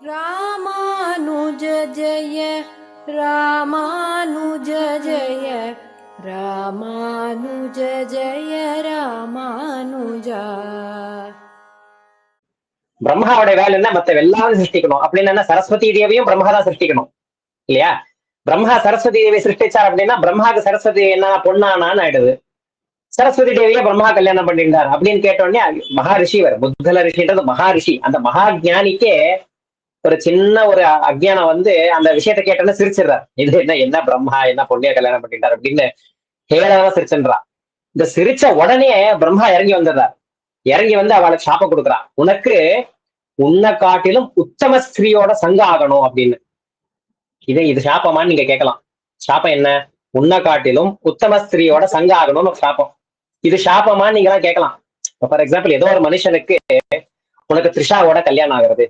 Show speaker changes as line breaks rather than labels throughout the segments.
ராமானுஜ ஜய ராமானுஜ ஜய ராமானுஜ ஜய ராமானுஜா.
பிரம்மாவோட வேலை என்ன? மத்த எல்லாரும் சிருஷ்டிக்கணும் அப்படின்னு சரஸ்வதி தேவியும் பிரம்மா தான் சிருஷ்டிக்கணும் இல்லையா? பிரம்மா சரஸ்வதி தேவியை சிருஷ்டிச்சார் அப்படின்னா பிரம்மாவுக்கு சரஸ்வதி என்ன பொண்ணானான்னு ஆயிடுது. சரஸ்வதி தேவியை பிரம்மா கல்யாணம் பண்ணிட்டார் அப்படின்னு கேட்டோடனே மகாரிஷி வர முத்தல ரிஷின்றது மகாரிஷி. அந்த மகா ஜானிக்கே ஒரு சின்ன ஒரு அஜ்ஞானம் அந்த விஷயத்த கேட்டோன்னு சிரிச்சிடுறார். இது என்ன பிரம்மா என்ன பொண்ணைய கல்யாணம் பண்ணிட்டார் அப்படின்னு கேளவா சிரிச்சுன்றா. இந்த சிரிச்ச உடனே பிரம்மா இறங்கி வந்துடுறார். இறங்கி அவளுக்கு சாபம் கொடுக்குறான். உனக்கு உன்னை காட்டிலும் உத்தம ஸ்திரீயோட சங்கம் ஆகணும் அப்படின்னு. இது சாபமான்னு நீங்க கேட்கலாம். சாபம் என்ன? உன்னை காட்டிலும் உத்தம ஸ்திரீயோட சங்கம் ஆகணும்னு ஒரு சாபம். இது சாபமான்னு நீங்க எல்லாம் கேட்கலாம். ஃபார் எக்ஸாம்பிள், ஏதோ ஒரு மனுஷனுக்கு உனக்கு த்ரிஷாவோட கல்யாணம் ஆகுறது,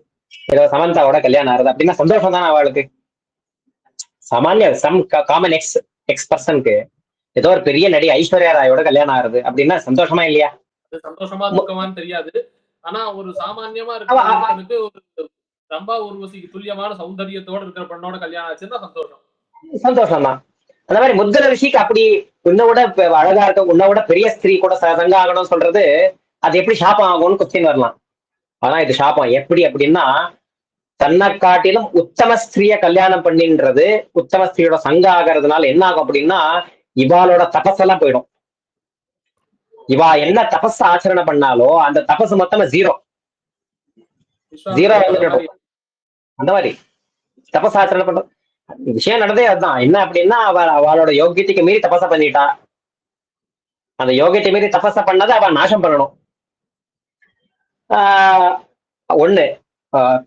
ஏதோ சமந்தாவோட கல்யாணம் ஆகுது அப்படின்னா சந்தோஷம் தானே அவளுக்கு? சாமானிய காமன் எக்ஸ் பர்சனுக்கு ஏதோ ஒரு பெரிய நடி ஐஸ்வர்யா ராயோட கல்யாணம் ஆகுது அப்படின்னா சந்தோஷமா இல்லையா?
சந்தோஷமா துக்கமான்னு தெரியாது. ஆனா ஒரு சாமான்யமா இருக்கிற ஒரு ரம்பா ஊர்வசிக்கு துல்லியமான சௌந்தரியத்தோட இருக்கிற பெண்ணோட கல்யாணம் ஆச்சுன்னா சந்தோஷம் தான். அந்த மாதிரி முத்தல ரிஷிக்கு அப்படி உன்னோட அழகா இருக்க உன்னோட பெரிய ஸ்திரீ கூட சங்க ஆகணும்னு சொல்றது அது எப்படி சாப்பம் ஆகும்னு கொஸ்டின் வரலாம். ஆனா இது சாப்பம் எப்படி அப்படின்னா, தன்னை காட்டிலும் உத்தம ஸ்திரீய கல்யாணம் பண்ணின்றது உத்தம ஸ்திரீயோட சங்க ஆகிறதுனால என்ன ஆகும் அப்படின்னா இவாளோட தபஸெல்லாம் போயிடும். இவா என்ன தபஸ் ஆச்சரணை பண்ணாலோ அந்த தபஸ் மொத்தமா ஜீரோ அந்த மாதிரி தபஸ் ஆச்சரணை பண்ற விஷயம் நடந்தே அதுதான். என்ன அப்படின்னா அவளோட யோகியத்துக்கு மீறி தபச பண்ணிட்டா. அந்த யோகியத்தை மீறி தபச பண்ணதை அவள் நாசம் பண்ணணும். ஒண்ணு,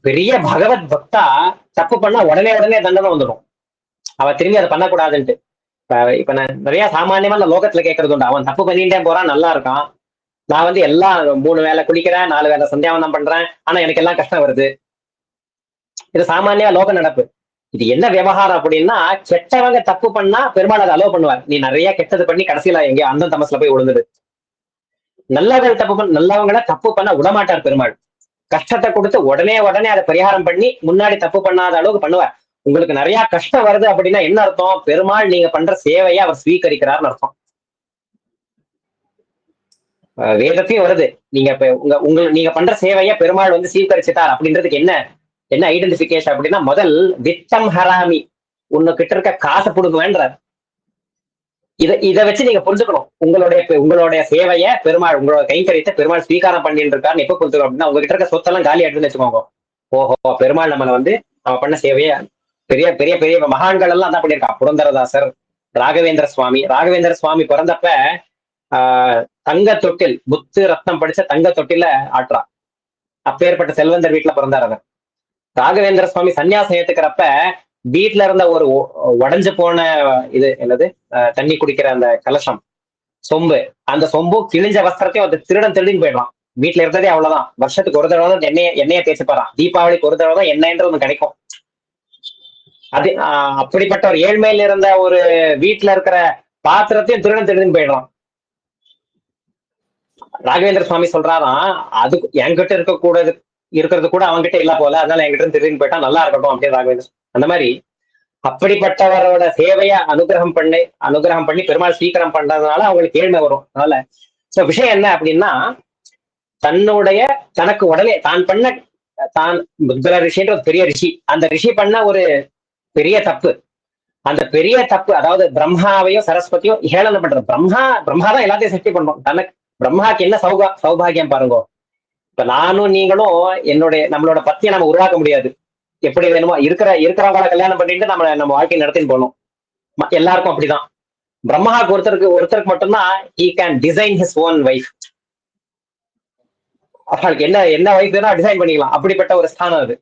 பெரிய பகவத் பக்தா தப்பு பண்ணா உடனே தண்டனை வந்துடும். அவ திரும்பி அதை பண்ணக்கூடாதுன்ட்டு. இப்ப நான் நிறைய சாமானியமா லோகத்துல கேட்கறது உண்டு. அவன் தப்பு பண்ணிட்டே போறான், நல்லா இருக்கான். நான் எல்லாம் 3 வேலை குளிக்கிறேன், 4 வேலை சந்தியாவனம் பண்றேன், ஆனா எனக்கு எல்லாம் கஷ்டம் வருது. இது சாமானிய லோக நடப்பு. இது என்ன விவகாரம் அப்படின்னா, கெட்டவங்க தப்பு பண்ணா பெருமாள் அதை அலோவ் பண்ணுவார். நீ நிறைய கெட்டது பண்ணி கடைசியில எங்கேயோ அந்த தமசுல போய் விழுந்துடு. நல்லவங்களை தப்பு பண்ண விடமாட்டார் பெருமாள். கஷ்டத்தை கொடுத்து உடனே அதை பரிகாரம் பண்ணி முன்னாடி தப்பு பண்ணாத அளவுக்கு பண்ணுவார். உங்களுக்கு நிறைய கஷ்டம் வருது அப்படின்னா என்ன அர்த்தம்? பெருமாள் நீங்க பண்ற சேவையை அவர் ஸ்வீகரிக்கிறார்னு அர்த்தம். வேதத்தையும் வருது, நீங்க நீங்க பண்ற சேவையை பெருமாள் ஸ்வீகரிச்சுட்டார் அப்படின்றதுக்கு என்ன ஐடென்டிபிகேஷன் அப்படின்னா, முதல் வித்தம் ஹராமி, உன்கிட்ட இருக்க காசை புடுங்குவேன்றார். இதை வச்சு நீங்க புரிஞ்சுக்கணும். உங்களுடைய சேவையை பெருமாள், உங்களோட கைங்கரியத்தை பெருமாள் ஸ்வீகாரம் பண்ணிட்டு இருக்காருன்னு எப்ப புரிஞ்சுக்கணும் அப்படின்னா, உங்ககிட்ட இருக்க சொத்தெல்லாம் காலி ஆயிடுதுன்னு வச்சுக்கோங்க. ஓஹோ, பெருமாள் நம்மளை நம்ம பண்ண சேவையை பெரிய பெரிய பெரிய மகான்கள் எல்லாம் தான் பண்ணியிருக்கா. புரந்தரதாசர், ராகவேந்திர சுவாமி பிறந்தப்ப தங்க தொட்டில், புத்து ரத்னம் படிச்ச தங்க தொட்டில ஆற்றா. அப்பேற்பட்ட செல்வந்தர் வீட்டுல பிறந்தார் அவர். ராகவேந்திர சுவாமி சன்னியாசம் ஏத்துக்கிறப்ப வீட்டுல இருந்த ஒரு உடஞ்சு போன இது என்னது தண்ணி குடிக்கிற அந்த கலசம், சொம்பு, அந்த சொம்பு கிழிஞ்ச வஸ்திரத்தையும் அந்த திருடின்னு போயிடலாம். வீட்டுல இருந்ததே அவ்வளவுதான். வருஷத்துக்கு ஒரு தடவை தான் எண்ணெயை தேய்ச்சி போறான். தீபாவளிக்கு ஒரு தடவை தான் எண்ணெய்ன்ற ஒண்ணு கிடைக்கும். அது அப்படிப்பட்ட ஒரு ஏழ்மையில இருந்த ஒரு வீட்டுல இருக்கிற பாத்திரத்தையும் திருடின்னு போயிடலாம். ராகவேந்திர சுவாமி சொல்றாராம், அது என்கிட்ட இருக்கிறது கூட அவங்ககிட்ட இல்ல போல, அதனால என்கிட்ட திருடின்னு போயிட்டா நல்லா இருக்கட்டும் அப்படின்னு ராகவேந்திர. அந்த மாதிரி அப்படிப்பட்டவரோட சேவையை அனுகிரகம் பண்ணி பெருமாள் ஸ்வீகரம் பண்றதுனால அவங்களுக்கு ஏழ்மை வரும். அதனால விஷயம் என்ன அப்படின்னா, தனக்கு உடனே தான் முத்தல ரிஷின்ற ஒரு பெரிய ரிஷி, அந்த ரிஷி பண்ண ஒரு பெரிய தப்பு. அந்த பெரிய தப்பு, அதாவது பிரம்மாவையும் சரஸ்வதியும் ஹேளனம் பண்றது. பிரம்மா தான் எல்லாத்தையும் சக்தி பண்றோம். தனக்கு பிரம்மாக்கு என்ன சௌபாகியம் பாருங்க. இப்ப நானும் நீங்களும் நம்மளோட பத்தியை நம்ம உருவாக்க முடியாது. எப்படி வேணுமோ இருக்கிறவங்கள கல்யாணம் பண்ணிட்டு நம்ம வாழ்க்கையை நடத்தின்னு போகணும். எல்லாருக்கும் அப்படிதான். பிரம்மாவுக்கு ஒருத்தருக்கு மட்டும்தான் he can design his own wife. அவளுக்கு என்ன வைஃப் வேணா டிசைன் பண்ணிக்கலாம். அப்படிப்பட்ட ஒரு ஸ்தானம் அது.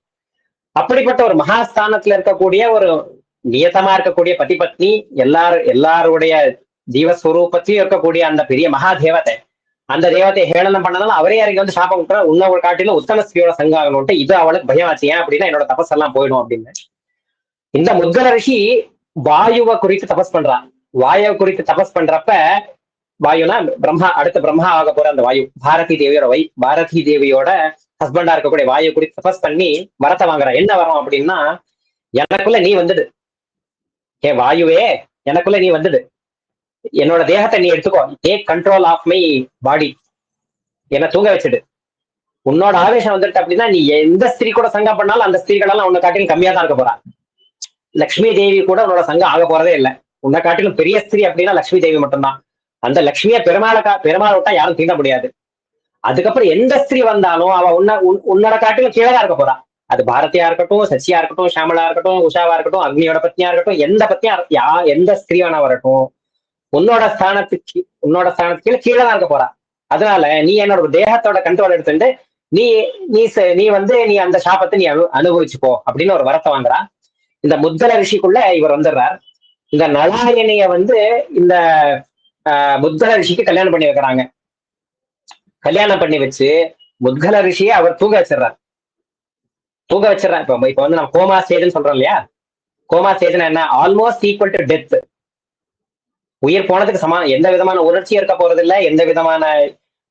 அப்படிப்பட்ட ஒரு மகாஸ்தானத்துல இருக்கக்கூடிய ஒரு நியத்தமா இருக்கக்கூடிய பதி பத்னி, எல்லாருடைய ஜீவஸ்வரூபத்திலையும் இருக்கக்கூடிய அந்த பெரிய மகா தேவதை, அந்த தேவத்தை ஹேளனம் பண்ணதால அவரே இறங்கி சாபம் விட்டுற, உன்னை காட்டிலும் உத்தம ஸ்திரியோட சங்காகணும்ட்டு. இது அவளுக்கு பயம் ஆச்சு. ஏன் அப்படின்னா என்னோட தபஸ் எல்லாம் போயிடும் அப்படின்னு. இந்த முத்கல ரிஷி வாயுவை குறித்து தபஸ் பண்றான். வாயுவை குறித்து தபஸ் பண்றப்ப
வாயுனா பிரம்மா, அடுத்த பிரம்மா ஆக போற அந்த வாயு, பாரதி தேவியோட பாரதி தேவியோட ஹஸ்பண்டா இருக்கக்கூடிய வாயு குறித்து தபஸ் பண்ணி வரத்தை வாங்குற. என்ன வரும் அப்படின்னா, எனக்குள்ள நீ வந்துடு, ஏ வாயுவே எனக்குள்ள நீ வந்துடு, என்னோட தேகத்தை நீ எடுத்துக்கோ, take control of my body, என்ன தூங்க வச்சுடு. உன்னோட ஆவேசம் வந்துட்டு அப்படின்னா நீ எந்த ஸ்திரீ கூட சங்கம் பண்ணாலும் அந்த ஸ்திரீகளெல்லாம் உன்னை காட்டிலும் கம்மியா தான் இருக்க போறா. லக்ஷ்மி தேவி கூட உன்னோட சங்கம் ஆக போறதே இல்லை. உன்னை காட்டிலும் பெரிய ஸ்திரீ அப்படின்னா லக்ஷ்மி தேவி மட்டும்தான். அந்த லக்ஷ்மியை பெருமாள் விட்டா யாரும் தீண்ட முடியாது. அதுக்கப்புறம் எந்த ஸ்திரீ வந்தாலும் அவ உன்னோட காட்டிலும் கீழே தான் இருக்க போறா. அது பாரதியா இருக்கட்டும், சச்சியா இருக்கட்டும், ஷாமலா இருக்கட்டும், உஷாவா இருக்கட்டும், அக்னியோட பத்னியா இருக்கட்டும், எந்த பத்னியா எந்த ஸ்திரீவானா வரட்டும், உன்னோட ஸ்தானத்துக்கு கீழே தான் இருக்க போறா. அதனால நீ என்னோட தேகத்தோட கண்ட்ரோல் எடுத்துட்டு நீ நீ நீ அந்த சாபத்தை நீ அனுபவிச்சுக்கோ அப்படின்னு ஒரு வரத்தை வாங்குறா. இந்த முத்கல ரிஷிக்குள்ள இவர் வந்துடுறார். இந்த நலாயனைய இந்த முத்கல ரிஷிக்கு கல்யாணம் பண்ணி வைக்கிறாங்க. கல்யாணம் பண்ணி வச்சு முத்கல ரிஷியை அவர் தூங்க வச்சிடறார். இப்ப நம்ம கோமா ஸ்டேஜ்னு சொல்றோம் இல்லையா? கோமா ஸ்டேஜ்னா என்ன? Almost equal to death. உயிர் போனதுக்கு சமம். எந்த விதமான உணர்ச்சி இருக்க போறது இல்லை, எந்த விதமான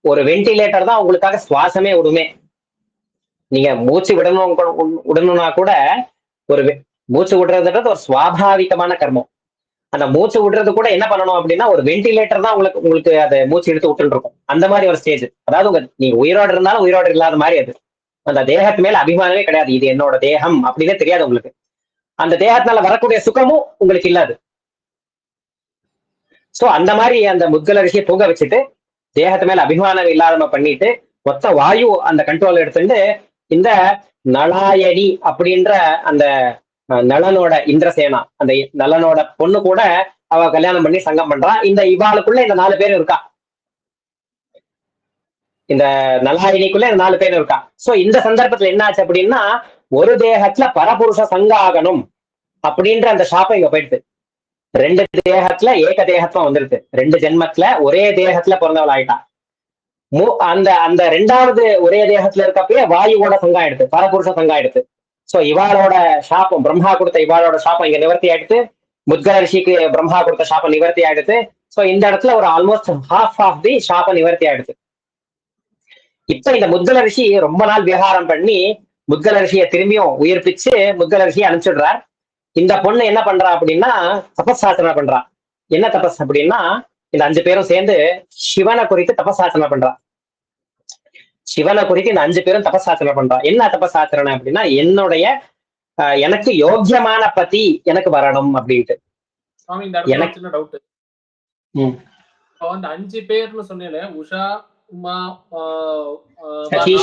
ஒரு வென்டிலேட்டர் தான் உங்களுக்காக சுவாசமே விடுமே. நீங்க மூச்சு விடணும்னா கூட ஒரு மூச்சு விடுறதுன்றது ஒரு சுவாபாவிகமான கர்மம். அந்த மூச்சு விடுறது கூட என்ன பண்ணணும் அப்படின்னா ஒரு வென்டிலேட்டர் தான் உங்களுக்கு அதை மூச்சு எடுத்து விட்டுட்டு இருக்கும். அந்த மாதிரி ஒரு ஸ்டேஜ். அதாவது நீங்க உயிரோடு இருந்தாலும் உயிரோடு இல்லாத மாதிரி அது. அந்த தேகத்து மேல அபிமானமே கிடையாது. இது என்னோட தேகம் அப்படின்னே தெரியாது உங்களுக்கு. அந்த தேகத்தினால வரக்கூடிய சுகமும் உங்களுக்கு இல்லாது. சோ அந்த மாதிரி அந்த முத்கல ரிஷியை தூங்க வச்சுட்டு தேகத்து மேல அபிமானம் இல்லாதம பண்ணிட்டு மொத்த வாயு அந்த கண்ட்ரோல் எடுத்துட்டு இந்த நலாயணி அப்படின்ற அந்த நலனோட இந்திரசேனா, அந்த நலனோட பொண்ணு கூட அவ கல்யாணம் பண்ணி சங்கம் பண்றா. இந்த இவாளுக்குள்ள இந்த 4 பேர் இருக்கா. இந்த நலாயணிக்குள்ள இந்த 4 பேர் இருக்கா. சோ இந்த சந்தர்ப்பத்துல என்ன ஆச்சு அப்படின்னா, ஒரு தேகத்துல பரபுருஷ சங்கம் ஆகணும் அப்படின்ற அந்த சாப்பம் இங்க போயிடுது. 2 தேகத்துல ஏக தேகத்துவம் வந்துருது. 2 ஜென்மத்துல ஒரே தேகத்துல பிறந்தவள் ஆயிட்டா. அந்த 2வது ஒரே தேகத்துல இருக்கப்பயே வாயுவோட சங்கம் ஆயிடுது, பரபுருஷ சங்கம் ஆயிடுது. சோ இவாளோட சாப்பம், பிரம்மா கொடுத்த இவாளோட சாப்பம் இங்க நிவர்த்தி ஆயிடுது. முத்கல ரிஷிக்கு பிரம்மா கொடுத்த சாப்பம் நிவர்த்தி ஆயிடுது. சோ இந்த இடத்துல ஒரு ஆல்மோஸ்ட் ஹாஃப் ஆஃப் தி சாப்பம் நிவர்த்தி ஆயிடுது. இப்ப இந்த முத்கல ரிஷி ரொம்ப நாள் விவகாரம் பண்ணி முத்கல ரிஷியை திரும்பியும் உயிர்ப்பிச்சு முத்கல ரிஷியை அனுப்பிச்சுடுறார். இந்த பொண்ணு என்ன பண்றா அப்படின்னா தபசாசனை பண்றா. என்ன தபஸ் அப்படின்னா, இந்த 5 பேரும் சேர்ந்து சிவனை குறித்து தபசாசனை பண்றா. சிவனை குறித்து இந்த 5 பேரும் தபசாசனை பண்றா. என்ன தபசாசனை அப்படின்னா, எனக்கு யோக்கியமான பதி எனக்கு வரணும் அப்படின்ட்டு.
எனக்கு சின்ன டவுட். அந்த 5 பேர்னு சொன்னீங்க, உஷா, உமா,
சச்சி,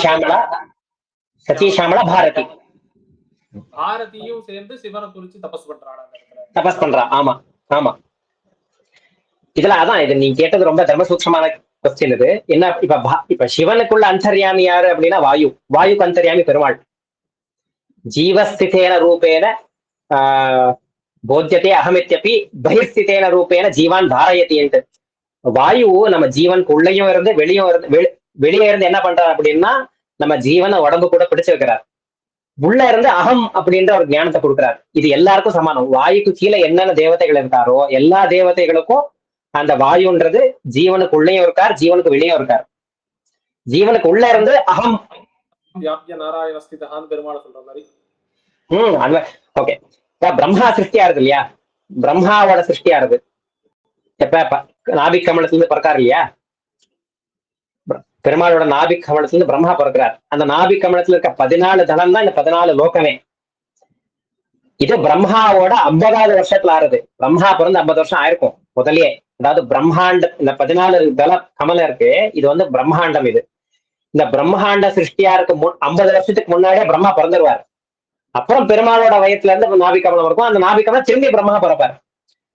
ஷாமலா, பாரதி.
பாரதியும் சேர்ந்து சிவனை குறிச்சு
தபஸ் பண்றா. ஆமா ஆமா. இதுல அதான் இது நீங்க கேட்டது ரொம்ப தர்மசூக்ஷமான கொஸ்டின். இது என்ன, இப்ப சிவனுக்குள்ள அந்தர்யாமி யாரு அப்படின்னா வாயுக்கு அந்தர்யாமி பெருமாள். ஜீவஸ்திதேன ரூபேன போத்தியதே அகமித்யபி பகிர்ஸ்திதேன ரூபேன ஜீவான் தாரயத்தின்ட்டு. வாயு நம்ம ஜீவனுக்கு உள்ளேயும் இருந்து வெளியே இருந்து என்ன பண்றாரு அப்படின்னா நம்ம ஜீவனை உடம்பு கூட பிடிச்சு வைக்கிறார். உள்ள இருந்து அகம் அப்படின்ற ஒரு ஞானத்தை கொடுக்குறாரு. இது எல்லாருக்கும் சமானம். வாயுக்கு கீழே என்னென்ன தேவதைகள் இருக்காரோ எல்லா தேவதைகளுக்கும் அந்த வாயுன்றது ஜீவனுக்குள்ளேயும் இருக்கார், ஜீவனுக்கு வெளியும் இருக்கார். ஜீவனுக்கு உள்ள இருந்து அகம் ஓகே. பிரம்மா சிருஷ்டியா இருக்கு இல்லையா? பிரம்மாவோட சிருஷ்டியா இருக்கு. எப்ப நாபிக் கமலத்துல இருந்து பிறக்காரு இல்லையா? பெருமாளோட நாபிக் கமலத்துல இருந்து பிரம்மா பிறக்கிறார். அந்த நாபிக் கமலத்துல இருக்க 14 தளம் தான் இந்த 14 லோகமே. இது பிரம்மாவோட 50வது வருஷத்துல ஆறுது. பிரம்மா பிறந்து 50 வருஷம் ஆயிருக்கும் முதலே. அதாவது பிரம்மாண்ட இந்த 14 தள கமலம் இருக்கு, இது பிரம்மாண்டம். இது இந்த பிரம்மாண்ட சிருஷ்டியா இருக்கு 50 வருஷத்துக்கு முன்னாடியே பிரம்மா பிறந்துருவார். அப்புறம் பெருமாளோட வயத்துல இருந்து நாபிக் கமலம் இருக்கும். அந்த நாபிக் கமலம் திரும்பி பிரம்மா பிறப்பார்.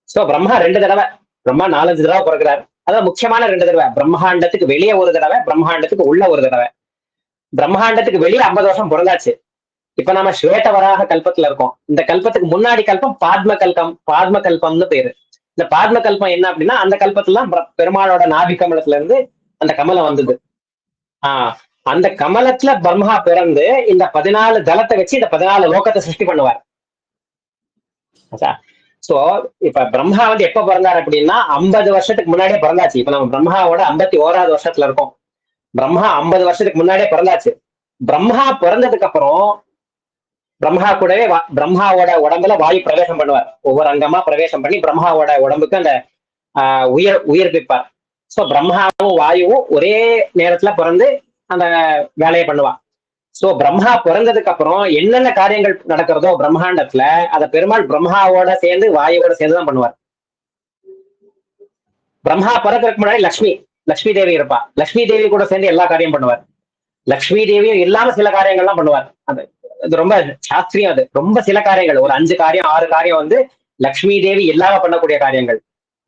சோ பிரம்மா 2 தடவை, பிரம்மா 4-5 தடவை பிறக்கிறார். அதாவது முக்கியமான 2 தடவை. பிரம்மாண்டத்துக்கு வெளியே ஒரு தடவை, பிரம்மாண்டத்துக்கு உள்ள ஒரு தடவை. பிரம்மாண்டத்துக்கு வெளியே 50 வருஷம் பிறந்தாச்சு. இப்ப நம்ம ஸ்வேத வராக கல்பத்துல இருக்கோம். இந்த கல்பத்துக்கு முன்னாடி கல்பம் பாத்ம கல்பம்னு பேரு. இந்த பாத்ம கல்பம் என்ன அப்படின்னா, அந்த கல்பத்துல பெருமாளோட நாபி கமலத்துல இருந்து அந்த கமலம் வந்தது. அந்த கமலத்துல பிரம்மா பிறந்து இந்த 14 தளத்தை வச்சு இந்த 14 லோகத்தை சிருஷ்டி பண்ணுவார். சோ இப்ப பிரம்மா வந்து எப்ப பிறந்தார் அப்படின்னா 50 வருஷத்துக்கு முன்னாடியே பிறந்தாச்சு. இப்ப நம்ம பிரம்மாவோட 51வது வருஷத்துல இருக்கோம். பிரம்மா 50 வருஷத்துக்கு முன்னாடியே பிறந்தாச்சு. பிரம்மா பிறந்ததுக்கு அப்புறம் பிரம்மா கூடவே பிரம்மாவோட உடம்புல வாயு பிரவேசம் பண்ணுவார். ஒவ்வொரு அங்கமா பிரவேசம் பண்ணி பிரம்மாவோட உடம்புக்கு அந்த உயிர்ப்பிப்பார். சோ பிரம்மாவும் வாயுவும் ஒரே நேரத்துல பிறந்து அந்த வேலையை பண்ணுவா. சோ பிரம்மா பிறந்ததுக்கு அப்புறம் என்னென்ன காரியங்கள் நடக்கிறதோ பிரம்மாண்டத்துல அதை பெருமாள் பிரம்மாவோட சேர்ந்து வாயுவோட சேர்ந்து தான் பண்ணுவார். பிரம்மா பிறக்கிறதுக்கு முன்னாடி லக்ஷ்மி தேவி இருப்பா. லக்ஷ்மி தேவி கூட சேர்ந்து எல்லா காரியம் பண்ணுவார். லக்ஷ்மி தேவியும் இல்லாம சில காரியங்கள்லாம் பண்ணுவார். அது ரொம்ப சாஸ்திரியம். அது ரொம்ப சில காரியங்கள், ஒரு 5 காரியம் 6 காரியம் வந்து லக்ஷ்மி தேவி இல்லாம பண்ணக்கூடிய காரியங்கள்.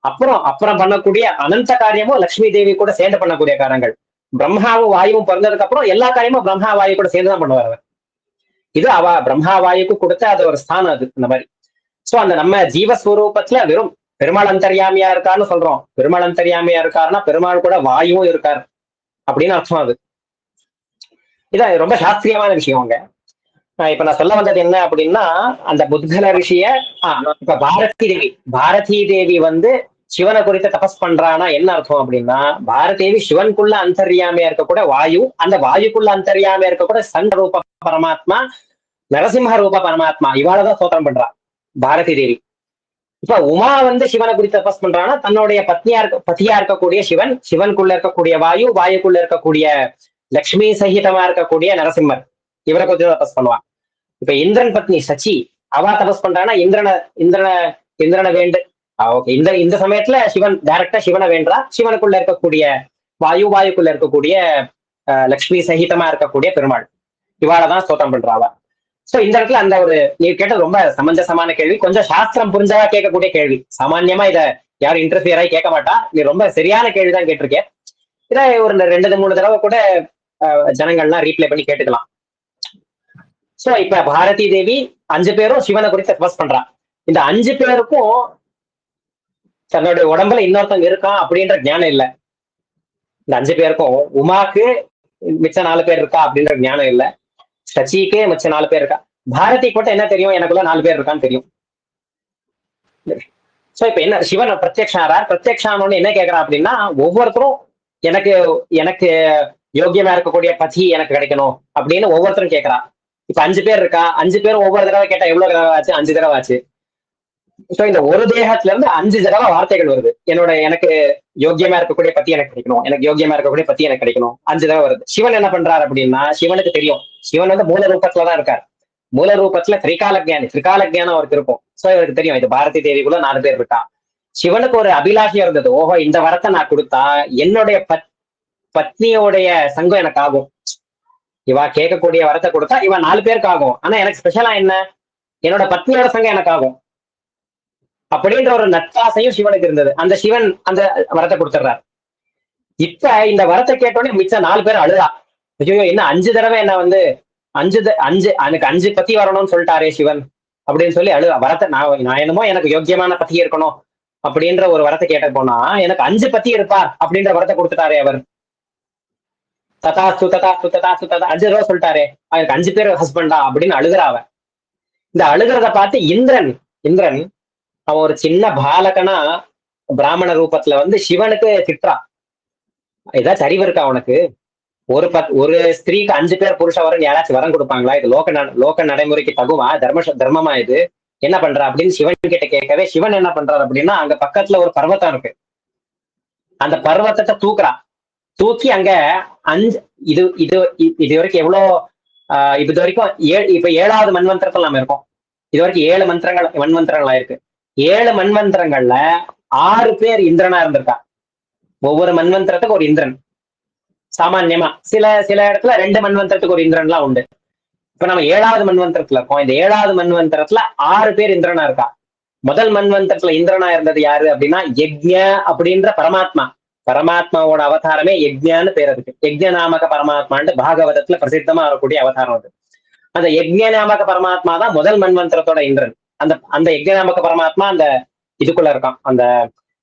அப்புறம் பண்ணக்கூடிய அனந்த காரியமும் லக்ஷ்மி தேவி கூட சேர்ந்து பண்ணக்கூடிய காரியங்கள். பிரம்மாவும் வாயுவும் பிறந்ததுக்கு அப்புறம் எல்லா காரியமும் பிரம்மா வாயு கூட சேர்ந்துதான் பண்ணுவார் அவர். இது பிரம்மா வாயுக்கு கொடுத்த அது ஒரு ஸ்தானம். அது அந்த மாதிரி. சோ அந்த நம்ம ஜீவஸ்வரூபத்துல வெறும் பெருமாள் அந்தர்யாமியா இருக்காருன்னு சொல்றோம். பெருமாள் அந்தர்யாமியா இருக்காருன்னா பெருமாள் கூட வாயுவும் இருக்கார் அப்படின்னு அர்த்தம். அது இது ரொம்ப சாஸ்திரியமான விஷயம். அங்க இப்ப நான் சொல்ல வந்தது என்ன அப்படின்னா, அந்த புத்கல ரிஷிய இப்ப பாரதி தேவி வந்து சிவனை குறித்து தபஸ் பண்றானா என்ன அர்த்தம் அப்படின்னா, பாரதேவி சிவனுக்குள்ள அந்தர்யாமியா இருக்கக்கூட வாயு, அந்த வாயுக்குள்ள அந்தர்யாமியா இருக்கக்கூட சண்ட ரூப பரமாத்மா, நரசிம்ம ரூப பரமாத்மா, இவாளதான் சோத்திரம் பண்றா பாரதி தேவி. இப்ப உமா வந்து சிவனை குறித்து தபஸ் பண்றான்னா தன்னுடைய பத்தியா இருக்கக்கூடிய சிவன், சிவனுக்குள்ள இருக்கக்கூடிய வாயு, வாயுக்குள்ள இருக்கக்கூடிய லக்ஷ்மி சகிதமா இருக்கக்கூடிய நரசிம்மர், இவரை குறித்து தபஸ் பண்ணுவான். இப்ப இந்திரன் பத்னி சச்சி அவா தபஸ் பண்றான்னா இந்திரனை வேண்டு. ஓகே, இந்த சமயத்துல சிவன் டைரக்டா சிவனை வேண்டா. சிவனுக்குள்ள இருக்கக்கூடிய வாயுக்குள்ள இருக்கக்கூடிய லக்ஷ்மி சகிதமா இருக்கக்கூடிய பெருமாள், இவாளதான் ஸ்தோத்திரம் பண்றாவா. சோ இந்த இடத்துல அந்த ஒரு நீ கேட்டது ரொம்ப சமஞ்சசமான கேள்வி, கொஞ்சம் சாஸ்திரம் புரிஞ்சா கேட்கக்கூடிய கேள்வி. சாமான்யமா இதை யாரும் இன்டர்ஃபியர் ஆகி கேட்க மாட்டா. நீ ரொம்ப சரியான கேள்விதான் கேட்டிருக்கேன். இதை ஒரு 2-3 தடவை கூட ஜனங்கள்லாம் ரீப்ளை பண்ணி கேட்டுக்கலாம். சோ இப்ப பாரதி தேவி 5 பேரும் சிவனை குறித்து தபஸ் பண்றான். இந்த 5 பேருக்கும் தன்னுடைய உடம்புல இன்னொருத்தங்க இருக்கான் அப்படின்ற ஞானம் இல்லை. இந்த 5 பேருக்கும், உமாக்கு மிச்ச 4 பேர் இருக்கா அப்படின்ற ஞானம் இல்லை. சச்சிக்கு மிச்ச 4 பேர் இருக்கா. பாரதிக்கு மட்டும் என்ன தெரியும், எனக்குள்ள 4 பேர் இருக்கான்னு தெரியும். சோ இப்ப என்ன, சிவன் பிரத்யக்ஷானோன்னு என்ன கேட்கறான் அப்படின்னா, ஒவ்வொருத்தரும் எனக்கு யோக்கியமா இருக்கக்கூடிய பதி எனக்கு கிடைக்கணும் அப்படின்னு ஒவ்வொருத்தரும் கேட்கறான். இப்ப 5 பேர் இருக்கா, 5 பேரும் ஒவ்வொரு தடவை கேட்டா எவ்வளவு தடவை ஆச்சு? 5 தடவை ஆச்சு. சோ இந்த ஒரு தேகத்துல இருந்து 5 தடவை வார்த்தைகள் வருது. எனக்கு யோக்கியமா இருக்கக்கூடிய பத்தி எனக்கு கிடைக்கணும், எனக்கு யோக்கியமா இருக்கக்கூடிய பத்தி எனக்கு கிடைக்கணும், 5 தடவை வருது. சிவன் என்ன பண்றாரு அப்படின்னா, சிவனுக்கு தெரியும் சிவன் வந்து மூல ரூபத்துலதான் இருக்காரு. மூல ரூபத்துல திரிகால ஜானம் அவருக்கு இருக்கும். சோ இவருக்கு தெரியும் இது பாரதி தேவிக்குள்ள 4 பேர் இருக்கா. சிவனுக்கு ஒரு அபிலாஷம் இருந்தது, ஓஹோ இந்த வரத்தை நான் கொடுத்தா என்னுடைய பத்னியோடைய சங்கம் எனக்கு ஆகும், இவா கேட்கக்கூடிய வரத்தை கொடுத்தா இவன் 4 பேருக்கு ஆகும். ஆனா எனக்கு ஸ்பெஷலா என்ன, என்னோட பத்னியோட சங்கம் எனக்கு ஆகும் அப்படின்ற ஒரு நட்பாசையும் சிவனுக்கு இருந்தது. அந்த சிவன் அந்த வரத்தை கொடுத்துடுறாரு. இப்ப இந்த வரத்தை கேட்டோடனே மிச்சம் 4 பேர் அழுதா, ஐயோ என்ன 5 தடவை என்ன வந்து 5 பத்தி வரணும்னு சொல்லிட்டாரே சிவன் அப்படின்னு சொல்லி அழுதா. வரத்தை நான் என்னமோ எனக்கு யோக்கியமான பத்தி இருக்கணும் அப்படின்ற ஒரு வரத்தை கேட்ட போனா எனக்கு 5 பத்தி இருப்பார் அப்படின்ற வரத்தை கொடுத்துட்டாரே அவர். ததாஸ்து 5 தடவை சொல்லிட்டாரே, அவருக்கு 5 பேர் ஹஸ்பண்டா அப்படின்னு அழுகிறா அவன். இந்த அழுகிறத பார்த்து இந்திரன் அவன் ஒரு சின்ன பாலகனா பிராமண ரூபத்துல வந்து சிவனுக்கு திட்டுறான். ஏதாச்சும் அறிவு இருக்கா அவனுக்கு? ஒரு ஸ்திரீக்கு 5 பேர் புருஷ வரம் யாராச்சும் வரம் கொடுப்பாங்களா? இது லோக நடைமுறைக்கு தகுவா? தர்மமா இது? என்ன பண்ற அப்படின்னு சிவன் கிட்ட கேட்கவே சிவன் என்ன பண்றாரு அப்படின்னா, அங்க பக்கத்துல ஒரு பர்வத்தம் இருக்கு. அந்த பர்வத்தத்தை தூக்கி அங்க 5 இது வரைக்கும் எவ்வளோ இது வரைக்கும் இப்ப 7வது மன்வந்திரத்துல நம்ம இருக்கோம். இது வரைக்கும் 7 மன்வந்திரங்கள் ஆயிருக்கு. 7 மன்வந்திரங்கள்ல 6 பேர் இந்திரனா இருந்திருக்கா. ஒவ்வொரு மன்வந்திரத்துக்கு ஒரு இந்திரன். சாமான்யமா சில இடத்துல 2 மன்வந்திரத்துக்கு ஒரு இந்திரன்லாம் உண்டு. இப்ப நம்ம 7வது மன்வந்திரத்துல இருக்கோம். இந்த 7வது மன்வந்திரத்துல 6 பேர் இந்திரனா இருக்கா. முதல் மன்வந்திரத்துல இந்திரனா இருந்தது யாரு அப்படின்னா யக்ஞ அப்படின்ற பரமாத்மாவோட அவதாரமே யக்ஞான்னு பேர். அதுக்கு யக்ஞ நாமக பரமாத்மான்னு பாகவதத்துல பிரசித்தமா வரக்கூடிய அவதாரம் அது. அந்த யக்ஞ நாமக பரமாத்மா தான் முதல் மன்வந்திரத்தோட இந்திரன். அந்த யக்ஞ நாமக பரமாத்மா அந்த இதுக்குள்ள இருக்கான், அந்த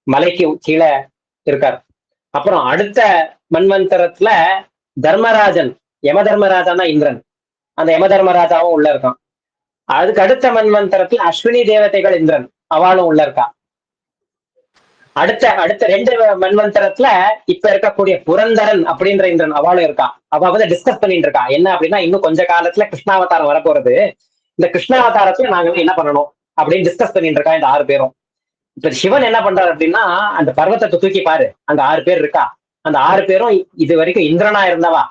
மலைக்கு கீழே இருக்கார். அப்புறம் அடுத்த மன்வந்திரத்துல யம தர்மராஜன் தான் இந்திரன். அந்த யம தர்மராஜாவும் உள்ள இருக்கான். அதுக்கு அடுத்த மன்வந்திரத்துல அஸ்வினி தேவதைகள் இந்திரன். அவளும் உள்ள இருக்கா. அடுத்த அடுத்த 2 மன்வந்தரத்துல இப்ப இருக்கக்கூடிய புரந்தரன் அப்படின்ற இந்திரன் அவளும் இருக்கா. அவ வந்து டிஸ்கஸ் பண்ணிட்டு இருக்கா என்ன அப்படின்னா, இன்னும் கொஞ்ச காலத்துல கிருஷ்ணாவதாரம் வரப்போறது, இந்த கிருஷ்ணாவதாரத்துல நாங்க வந்து என்ன பண்ணணும் அப்படின்னு டிஸ்கஸ் பண்ணிட்டு இருக்கா இந்த 6 பேரும். இப்ப சிவன் என்ன பண்றாரு அப்படின்னா, அந்த பர்வத்தத்தை தூக்கி பாரு, அங்க 6 பேர் இருக்கா. அந்த 6 பேரும் இது வரைக்கும் இந்திரனா இருந்தவா.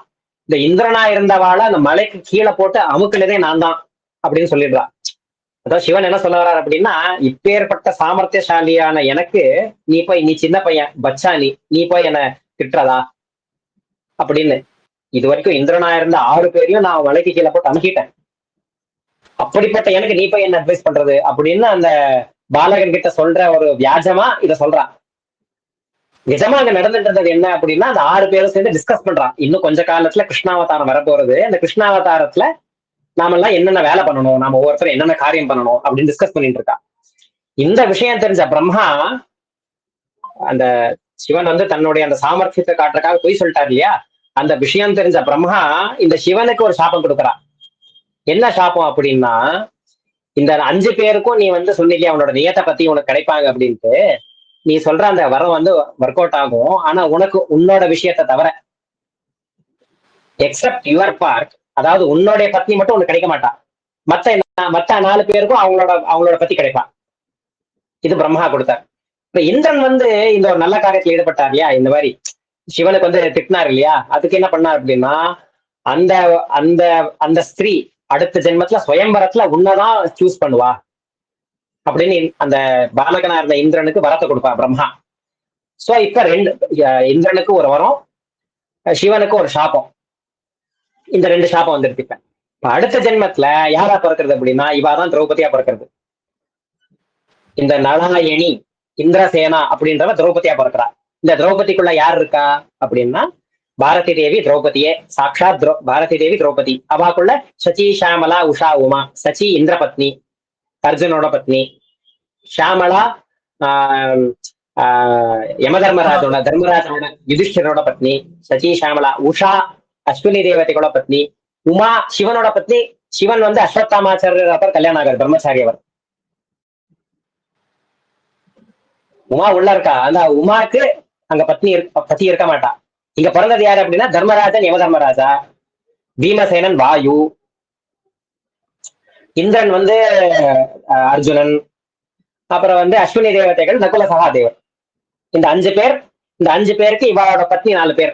இந்த இந்திரனா இருந்தவாள அந்த மலைக்கு கீழே போட்டு அமுக்குனதே நான் தான் அப்படின்னு சொல்லிடுறா. அதாவது சிவன் என்ன சொல்ல வர்றாரு அப்படின்னா, இப்பேற்பட்ட சாமர்த்தியசாலியான எனக்கு நீ சின்ன பையன் பச்சா, நீ போய் என்ன திட்டுறதா அப்படின்னு. இது வரைக்கும் இந்திரனா இருந்த 6 பேரையும் நான் மலைக்கு கீழே போட்டு அமுக்கிட்டேன். அப்படிப்பட்ட எனக்கு நீ போய் என்ன அட்வைஸ் பண்றது அப்படின்னு அந்த பாலகன் கிட்ட சொல்ற ஒரு வியாஜமா இத சொல்றான். நிஜமா அங்க நடந்துட்டு இருந்தது என்ன அப்படின்னா, அந்த 6 பேரும் சேர்ந்து டிஸ்கஸ் பண்றான். இன்னும் கொஞ்ச காலத்துல கிருஷ்ணாவதாரம் வரப்போறது, அந்த கிருஷ்ணாவதாரத்துல நாமெல்லாம் என்னென்ன வேலை பண்ணணும், நாம ஒவ்வொருத்தரும் என்னென்ன காரியம் பண்ணணும் அப்படின்னு டிஸ்கஸ் பண்ணிட்டு இருக்கா. இந்த விஷயம் தெரிஞ்ச பிரம்மா, அந்த சிவன் வந்து தன்னுடைய அந்த சாமர்த்தியத்தை காட்டுறதுக்காக பொய் சொல்லிட்டாரு இல்லையா, அந்த விஷயம் தெரிஞ்ச பிரம்மா இந்த சிவனுக்கு ஒரு சாபம் கொடுக்குறா. என்ன சாபம் அப்படின்னா, இந்த 5 பேருக்கும் நீ வந்து சொன்னியா உன்னோட நியத்தை பத்தி உனக்கு கிடைப்பாங்க அப்படின்ட்டு, நீ சொல்ற அந்த வரம் வந்து ஒர்க் அவுட் ஆகும். ஆனா உனக்கு உன்னோட விஷயத்தை தவிர, எக்ஸப்ட் யுவர் பார்ட், அதாவது உன்னோடைய பத்னி மட்டும் உனக்கு கிடைக்க மாட்டா. மத்த 4 பேருக்கும் அவங்களோட பத்தி கிடைப்பா. இது பிரம்மா கொடுத்தார். இப்ப இந்திரன் வந்து இந்த ஒரு நல்ல காரியத்துல ஈடுபட்டார் இல்லையா, இந்த மாதிரி சிவனுக்கு வந்து திட்டினார் இல்லையா, அதுக்கு என்ன பண்ணார் அப்படின்னா, அந்த அந்த அந்த ஸ்திரீ அடுத்த ஜென்மத்துல சுயம்பரத்துல உன்னதான் சூஸ் பண்ணுவா அப்படின்னு அந்த பாலகனா இருந்த இந்திரனுக்கு வரத்தை கொடுப்பா பிரம்மா. சோ இப்ப 2 இந்திரனுக்கு ஒரு வரம், சிவனுக்கு ஒரு சாபம். இந்த 2 சாபம் வந்துருக்கு. இப்ப அடுத்த ஜென்மத்துல யாரா பிறக்கிறது அப்படின்னா, இவாதான் திரௌபதியா பிறக்கிறது. இந்த நலாயணி இந்திரசேனா அப்படின்றவ திரௌபதியா பிறக்கிறா. இந்த திரௌபதிக்குள்ள யார் இருக்கா அப்படின்னா, பாரதி தேவி திரௌபதியே, சாட்சாத் பாரதி தேவி திரௌபதி. அவாக்குள்ள சச்சி, ஷாமலா, உஷா, உமா. சச்சி இந்திர பத்னி, அர்ஜுனோட பத்னி. ஷாமலா தர்மராஜனோட யுதிஷ்டரோட பத்னி. சச்சி ஷாமலா. உஷா அஸ்வினி தேவதையோட பத்னி. உமா சிவனோட பத்னி. சிவன் வந்து அஸ்வத்தாமாச்சாரியர் கல்யாணம் ஆகார், பிரம்மச்சாரி அவர். உமா உள்ள இருக்கா. அந்த உமாக்கு அங்க பத்தி இருக்க மாட்டா. இங்க பிறந்தது யாரு அப்படின்னா, தர்மராஜன் யம தர்மராஜா, பீமசேனன் வாயு, இந்திரன் வந்து அர்ஜுனன், அப்புறம் வந்து அஸ்வினி தேவதைகள் நகுல சகாதேவர். இந்த 5 பேர். இந்த 5 பேருக்கு இவளோட பத்னி 4 பேர்.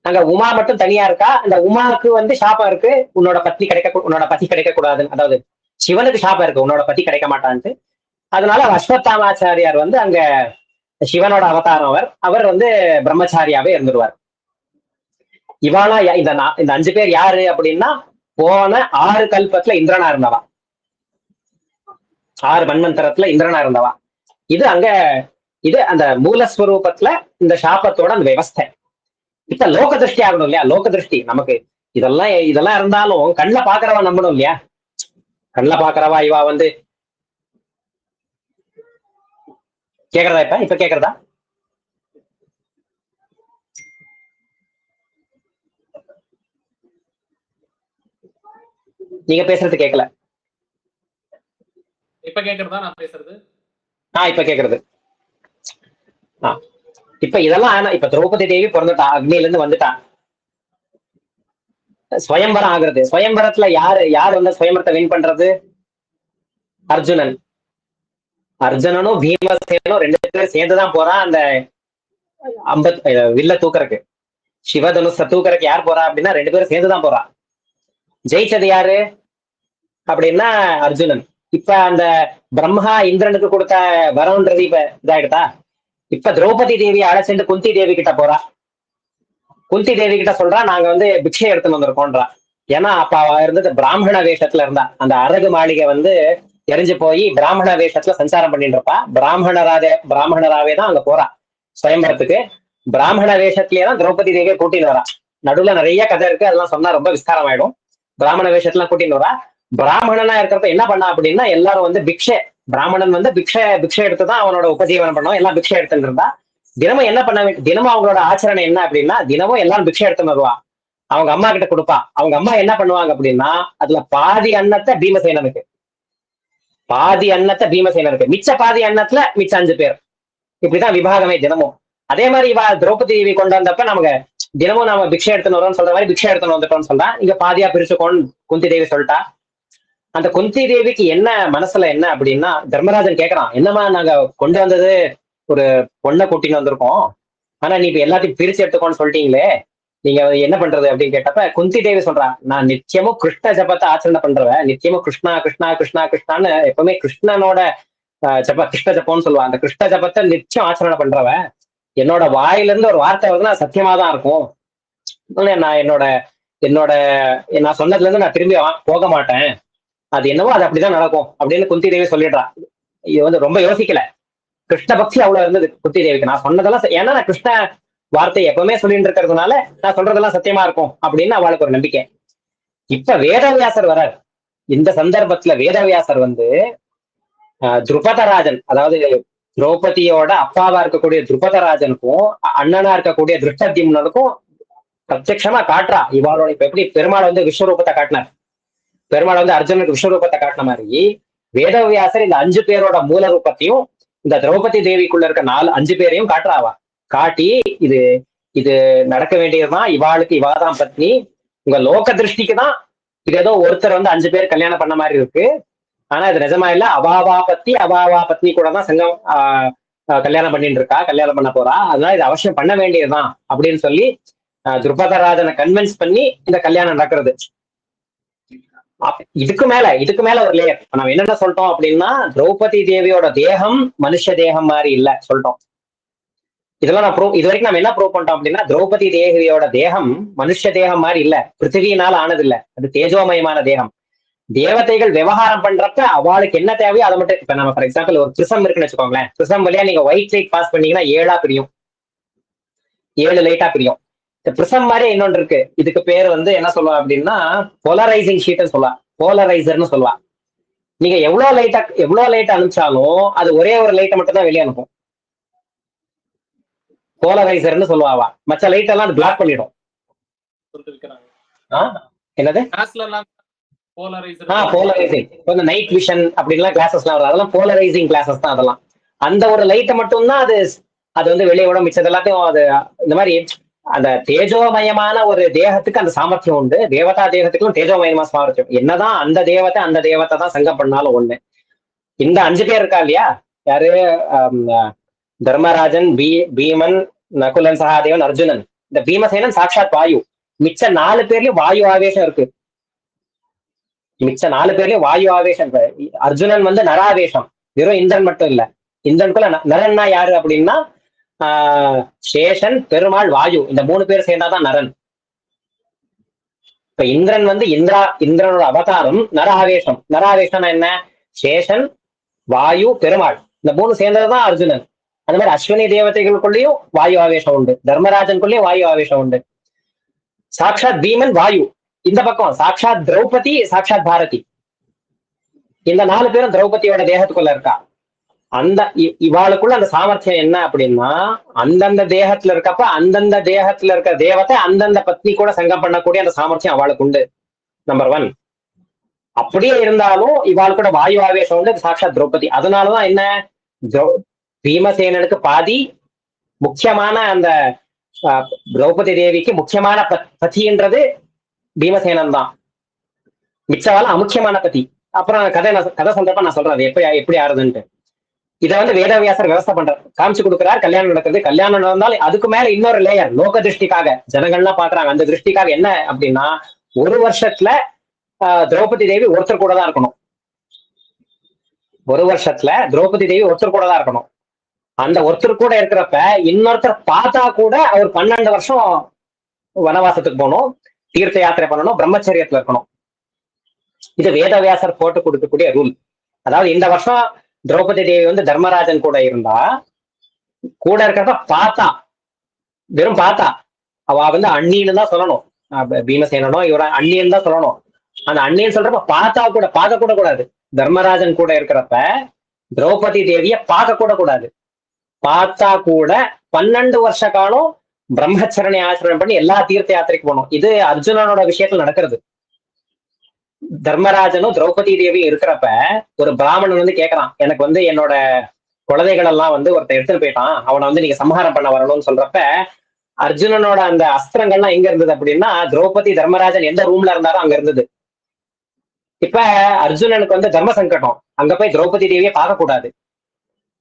அங்க உமா மட்டும் தனியா இருக்கா. இந்த உமாவுக்கு வந்து சாபம் இருக்கு, உன்னோட பத்தி கிடைக்க கூடாதுன்னு. அதாவது சிவனுக்கு சாபம் இருக்கு, உன்னோட பத்தி கிடைக்க மாட்டான்ட்டு. அதனால அஸ்வத்தாமாச்சாரியார் வந்து அங்க சிவனோட அவதாரம் அவர் வந்து பிரம்மச்சாரியாவே இருந்துருவார். இவாளா இந்த 5 பேர் யாரு அப்படின்னா, போன 6 கல்பத்துல இந்திரனா இருந்தவா, 6 மன்வந்தரத்துல இந்திரனா இருந்தவா. இது அந்த மூலஸ்வரூபத்துல இந்த சாபத்தோட அந்த விவஸ்தை. இப்ப லோக திருஷ்டி ஆகணும் இல்லையா, லோக திருஷ்டி நமக்கு. இதெல்லாம் இருந்தாலும் கண்ணுல பாக்குறவா நம்பணும் இல்லையா. கண்ணுல பாக்குறவா இவா வந்து கேக்குறதா? இப்ப கேக்குறதா? நீங்க பேசுறது கேட்கல.
இப்ப கேக்குறதா நான் பேசுறது?
இப்ப கேக்குறது. இப்ப இதெல்லாம் இப்ப திரௌபதி தேவி பிறந்துட்டா, அக்னியில இருந்து வந்துட்டா. ஸ்வயம்பரம் ஆகுறது. ஸ்வயம்பரத்துல யார் வந்து ஸ்வயம்பரத்தை வின் பண்றது? அர்ஜுனனும் பீமசேனும் 2 பேரும் சேர்ந்துதான் போறான் அந்த வில்ல தூக்கறக்கு. சிவதனுஷ தூக்கறக்கு யார் போறா அப்படின்னா 2 பேரும் சேர்ந்துதான் போறா. ஜெயிச்சது யாரு அப்படின்னா அர்ஜுனன். இப்ப அந்த பிரம்மா இந்திரனுக்கு கொடுத்த வரம்ன்றது இப்ப இதாயிடுதா. இப்ப திரௌபதி தேவியை அழைச்சிட்டு குந்தி தேவி கிட்ட போறா. குந்தி தேவி கிட்ட சொல்றா, நாங்க வந்து பிக்ஷை எடுத்துன்னு வந்திருக்கோன்றா. ஏன்னா அப்ப அவ இருந்தது பிராமண வேஷத்துல இருந்தா. அந்த அரகு மாளிகை வந்து எரிஞ்சு போய் பிராமண வேஷத்துல சஞ்சாரம் பண்ணிட்டு இருப்பா. பிராமணராவே தான் அங்க போறா சுயம்பரத்துக்கு. பிராமண வேஷத்திலேயே திரௌபதி தேவியை கூட்டின்னு வரா. நடுவுல நிறைய கதை இருக்கு, அதெல்லாம் சொன்னா ரொம்ப விஸ்தாரம் ஆயிடும். பிராமண வேஷத்துல கூட்டின்னு வரா. பிராமணனா இருக்கிறப்ப என்ன பண்ணா அப்படின்னா, எல்லாரும் வந்து பிராமணன் வந்து பிக்ஷை எடுத்துதான் அவனோட உபஜீவனம் பண்ணுவோம். எல்லாம் பிக்ஷை எடுத்துட்டு இருந்தா. தினமும் என்ன பண்ண, தினமும் அவங்களோட ஆச்சரணை என்ன அப்படின்னா, தினமும் எல்லாரும் பிக்ஷை எடுத்துன்னு வருவா. அவங்க அம்மா கிட்ட கொடுப்பா. அவங்க அம்மா என்ன பண்ணுவாங்க அப்படின்னா, அதுல பாதி அன்னத்தை பீமசேனனுக்கு, பாதி அன்னத்தை பீமசேனருக்கு, மிச்ச பாதி அன்னத்துல மிச்ச 5 பேர். இப்படிதான் விபாகமே தினமும். அதே மாதிரி இவ திரௌபதி தேவி கொண்டு வந்தப்ப நமக்கு தினமும் நாம பிக்ஷை எடுத்துன்னு வரோம்னு சொல்ற மாதிரி பிக்ஷை எடுத்துன்னு வந்துட்டோம்னு சொல்றா. இங்க பாதியா பிரிச்சுக்கோன்னு குந்தி தேவி சொல்லிட்டா. அந்த குந்தி தேவிக்கு என்ன மனசுல என்ன அப்படின்னா, தர்மராஜன் கேக்குறான், என்னமா நாங்க கொண்டு வந்தது ஒரு பொண்ணை கூட்டின்னு வந்திருக்கோம், ஆனா நீ இப்ப எல்லாத்தையும் பிரிச்சு எடுத்துக்கோன்னு சொல்லிட்டீங்களே, நீங்க என்ன பண்றது அப்படின்னு கேட்டப்ப குந்தி தேவி சொல்றா, நான் நிச்சயமும் கிருஷ்ண ஜபத்தை ஆச்சரணை பண்றவ, நிச்சயமும் கிருஷ்ணா கிருஷ்ணா கிருஷ்ணா கிருஷ்ணான்னு எப்பவுமே கிருஷ்ணனோட ஜப கிருஷ்ண ஜப்பம்னு சொல்லுவா. அந்த கிருஷ்ண ஜபத்தை நிச்சயம் ஆச்சரணை பண்றவ, என்னோட வாயில இருந்து ஒரு வார்த்தை வருதுன்னா சத்தியமா தான் இருக்கும். நான் என்னோட நான் சொன்னதுல இருந்து நான் திரும்பி போக மாட்டேன், அது என்னவோ அது அப்படிதான் நடக்கும் அப்படின்னு குந்தி தேவி சொல்லிடுறா. இது வந்து ரொம்ப யோசிக்கல, கிருஷ்ண பக்தி அவ்வளவு இருந்தது குந்தி தேவிக்கு. நான் சொன்னதெல்லாம் ஏன்னா நான் கிருஷ்ண வார்த்தை எப்பவுமே சொல்லிட்டு இருக்கிறதுனால நான் சொல்றதெல்லாம் சத்தியமா இருக்கும் அப்படின்னு அவளுக்கு ஒரு நம்பிக்கை. இப்ப வேதவியாசர் வரார். இந்த சந்தர்ப்பத்துல வேதவியாசர் வந்து துருபதராஜன், அதாவது திரௌபதியோட அப்பாவா இருக்கக்கூடிய துருபதராஜனுக்கும் அண்ணனா இருக்கக்கூடிய திருஷ்டத்யும்னனுக்கும் பிரத்யட்சமா காட்டுறா இவாளோட. இப்ப எப்படி பெருமாள் வந்து விஸ்வரூபத்தை காட்டினார், பெருமாள் வந்து அர்ஜுனுக்கு விஸ்வரூபத்தை காட்டின மாதிரி வேதவியாசர் இந்த 5 பேரோட மூல ரூபத்தையும் இந்த திரௌபதி தேவிக்குள்ள இருக்க 5 பேரையும் காட்டுறாவா. காட்டி இது இது நடக்க வேண்டியதுதான், இவாளுக்கு இவாதான் பத்னி, உங்க லோக திருஷ்டிக்கு தான் இது ஏதோ ஒருத்தர் வந்து 5 பேர் கல்யாணம் பண்ண மாதிரி இருக்கு, ஆனா இது நிஜமா இல்ல, அவாவா பத்னி கூட தான் சங்கம் கல்யாணம் பண்ணிட்டு இருக்கா, கல்யாணம் பண்ண போறா, அதனால இது அவசியம் பண்ண வேண்டியதுதான் அப்படின்னு சொல்லி துருபதராஜனை கன்வின்ஸ் பண்ணி இந்த கல்யாணம் நடக்கிறது. இதுக்கு மேல ஒரு லேயர் நம்ம என்னென்ன சொல்லிட்டோம் அப்படின்னா, திரௌபதி தேவியோட தேகம் மனுஷ தேகம் மாதிரி இல்ல சொல்லிட்டோம். இதெல்லாம் நான் இது வரைக்கும் நம்ம என்ன ப்ரூவ் பண்ணிட்டோம் அப்படின்னா, திரௌபதி தேவியோட தேகம் மனுஷ தேகம் மாதிரி இல்ல, பிருத்திவியினால ஆனது இல்ல, அது தேஜோமயமான தேகம். தேவதைகள் விவகாரம் பண்றப்ப அவளுக்கு என்ன தேவையோ அதை மட்டும், இப்ப நம்ம ஃபார் எக்ஸாம்பிள் ஒரு பிரிசம் இருக்குன்னு வச்சுக்கோங்களேன், பிரிசம் வழியா நீங்க ஒயிட் லைட் பாஸ் பண்ணீங்கன்னா 7 பிரியும், 7 லைட்டா பிரியும். இந்த பிரிசம் மாதிரி இன்னொன்று இருக்கு, இதுக்கு பேர் வந்து என்ன சொல்லுவா அப்படின்னா போலரைசிங் ஷீட்னு சொல்லலாம், போலரைசர்னு சொல்லலாம். நீங்க எவ்வளவு லைட் அனுப்பிச்சாலும் அது ஒரே ஒரு லைட்டை மட்டும் தான் வெளியே அனுப்பும், போலரைசர்னு சொல்லுவாவா. மற்ற லைட் எல்லாம் அது பிளாக் பண்ணிடும். என்னது போலரைசிங், நைட் விஷன் அப்படின்லாம் கிளாஸஸ் எல்லாம் வருது, அதெல்லாம் போலரைசிங் கிளாஸஸ் தான் அதெல்லாம். அந்த ஒரு லைட்டை மட்டும் தான் அது வந்து வெளியே விட, மிச்சது எல்லாத்தையும் அது இந்த மாதிரி அந்த தேஜோமயமான ஒரு தேகத்துக்கு அந்த சாமர்த்தியம் உண்டு, தேவதா தேகத்துக்கும் தேஜோமயமா சாமர்த்தியம். என்னதான் அந்த தேவத்தை தான் சங்கம் பண்ணாலும் ஒண்ணு. இந்த 5 பேர் இருக்கா இல்லையா, யாரு தர்மராஜன், பீமன், நகுலன், சகாதேவன், அர்ஜுனன். இந்த பீமசேனன் சாட்சாத் வாயு, மிச்ச 4 பேர்லயும் வாயு ஆவேசம் இருக்கு, மிச்ச 4 பேர்லயும் வாயு ஆவேசம். அர்ஜுனன் வந்து நராவேசம், வெறும் இந்திரன் மட்டும் இல்ல, இந்திரனுக்குள்ள நரன்னா யாரு அப்படின்னா சேஷன், பெருமாள், வாயு, இந்த 3 பேர் சேர்ந்தாதான் நரன். இப்ப இந்திரன் வந்து இந்திரனோட அவதாரம் நராவேசம். நராவேசம்னா என்ன, சேஷன், வாயு, பெருமாள், இந்த 3 சேர்ந்ததுதான் அர்ஜுனன். அந்த மாதிரி அஸ்வினி தேவதைகளுக்குள்ளேயும் வாயு ஆவேசம் உண்டு, தர்மராஜனுக்குள்ளேயும் வாயு ஆவேசம் உண்டு. சாட்சாத் பீமன் வாயு, இந்த பக்கம் சாட்சாத் திரௌபதி, சாட்சாத் பாரதி, இந்த 4 பேரும் திரௌபதியோட தேகத்துக்குள்ள இருக்கா. அந்த இவாளுக்குள்ள அந்த சாமர்த்தியம் என்ன அப்படின்னா, அந்தந்த தேகத்துல இருக்கப்ப அந்தந்த தேகத்துல இருக்க தேவத்தை அந்தந்த பத்னி கூட சங்கம் பண்ணக்கூடிய அந்த சாமர்த்தியம் அவளுக்கு உண்டு. நம்பர் 1. அப்படியே இருந்தாலும் இவாள் கூட வாயு ஆவேசம் உண்டு, சாட்சாத் திரௌபதி. அதனாலதான் என்ன, பீமசேனனுக்கு பாதி, முக்கியமான அந்த திரௌபதி தேவிக்கு முக்கியமான பதின்றது பீமசேனன் தான், மிச்சவால அமுக்கியமான பதி. அப்புறம் கதை சொல்றப்ப நான் சொல்றேன் எப்படி ஆறுதுன்ட்டு. இதை வந்து வேதவியாசர் விவசாய பண்ற காமிச்சு கொடுக்குறார். கல்யாணம் நடக்குது, கல்யாணம் நடந்தாலும் அதுக்கு மேல இன்னொரு லேயர், லோக திருஷ்டிக்காக ஜனங்கள்லாம் பாக்குறாங்க. அந்த திருஷ்டிக்காக என்ன அப்படின்னா, 1 வருஷத்துல திரௌபதி தேவி ஒருத்தர் கூட தான் இருக்கணும். 1 வருஷத்துல திரௌபதி தேவி ஒருத்தர் கூட தான் இருக்கணும். அந்த ஒருத்தர் கூட இருக்கிறப்ப இன்னொருத்தர் பார்த்தா கூட அவர் 12 வருஷம் வனவாசத்துக்கு போகணும், தீர்த்த யாத்திரை பண்ணணும், பிரம்மச்சரியத்துல இருக்கணும். இது வேதவியாசர் போட்டு கொடுக்கக்கூடிய ரூல். அதாவது இந்த வருஷம் திரௌபதி தேவி வந்து தர்மராஜன் கூட இருந்தா, கூட இருக்கிறப்ப பார்த்தா, வெறும் பார்த்தா, அவ வந்து அண்ணின்னு தான் சொல்லணும். பீமசேனனும் இவர அண்ணின்னு தான் சொல்லணும். அந்த அண்ணின்னு சொல்றப்ப பார்த்தா கூட பார்க்க கூட கூடாது. தர்மராஜன் கூட இருக்கிறப்ப திரௌபதி தேவிய பார்க்க கூட கூடாது. பார்த்தா கூட 12 வருஷ காலம் பிரம்மச்சரணை ஆசிரியம் பண்ணி எல்லா தீர்த்த யாத்திரைக்கு போகணும். இது அர்ஜுனனோட விஷயத்துல நடக்கிறது. தர்மராஜனும் திரௌபதி தேவியும் இருக்கிறப்ப ஒரு பிராமணன் வந்து கேட்கறான், எனக்கு வந்து என்னோட குழந்தைகள் எல்லாம் வந்து ஒருத்தர் எடுத்துட்டு போயிட்டான், அவனை வந்து நீங்க சம்ஹாரம் பண்ண வரணும்னு சொல்றப்ப அர்ஜுனனோட அந்த அஸ்திரங்கள்லாம் எங்க இருந்தது அப்படின்னா திரௌபதி தர்மராஜன் எந்த ரூம்ல இருந்தாரோ அங்க இருந்தது. இப்ப அர்ஜுனனுக்கு வந்து தர்ம சங்கடம், அங்க போய் திரௌபதி தேவியை பார்க்க கூடாது.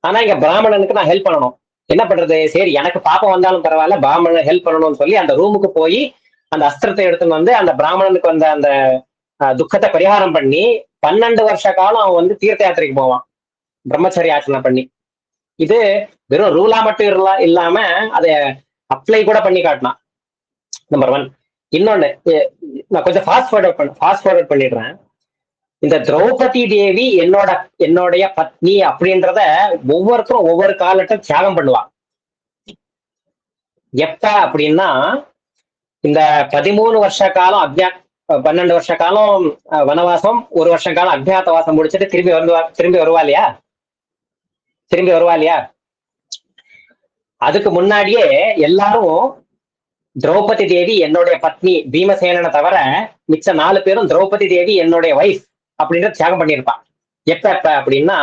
ஆனா இங்க பிராமணனுக்கு நான் ஹெல்ப் பண்ணணும், என்ன பண்றது, சரி எனக்கு பாப்பம் வந்தாலும் பரவாயில்ல பிராமணன் ஹெல்ப் பண்ணணும்னு சொல்லி அந்த ரூமுக்கு போய் அந்த அஸ்திரத்தை எடுத்துன்னு வந்து அந்த பிராமணனுக்கு வந்த அந்த துக்கத்தை பரிகாரம் பண்ணி 12 வருஷ காலம் அவன் வந்து தீர்த்த யாத்திரைக்கு போவான் பிரம்மச்சரிய ஆச்சரணை பண்ணி. இது வெறும் ரூலா மட்டும் இல்லாம அதை அப்ளை கூட பண்ணி காட்டினான். நம்பர் 1. இன்னொன்னு நான் கொஞ்சம் ஃபாஸ்ட் ஃபார்வர்ட் பண்ணிடுறேன். இந்த திரௌபதி தேவி என்னுடைய பத்னி அப்படின்றத ஒவ்வொருத்தரும் ஒவ்வொரு காலத்துல தியாகம் பண்ணுவா. எப்ப அப்படின்னா இந்த 13 வருஷ காலம் 12 வருஷ காலம் வனவாசம், 1 வருஷ காலம் அஜ்ஞாதவாசம் முடிச்சுட்டு திரும்பி வருவா இல்லையா. அதுக்கு முன்னாடியே எல்லாரும் திரௌபதி தேவி என்னுடைய பத்னி பீமசேனனை தவிர மிச்ச 4 பேரும் திரௌபதி தேவி என்னுடைய வைஃப் அப்படின்ற தியாகம் பண்ணியிருப்பான். எப்ப அப்படின்னா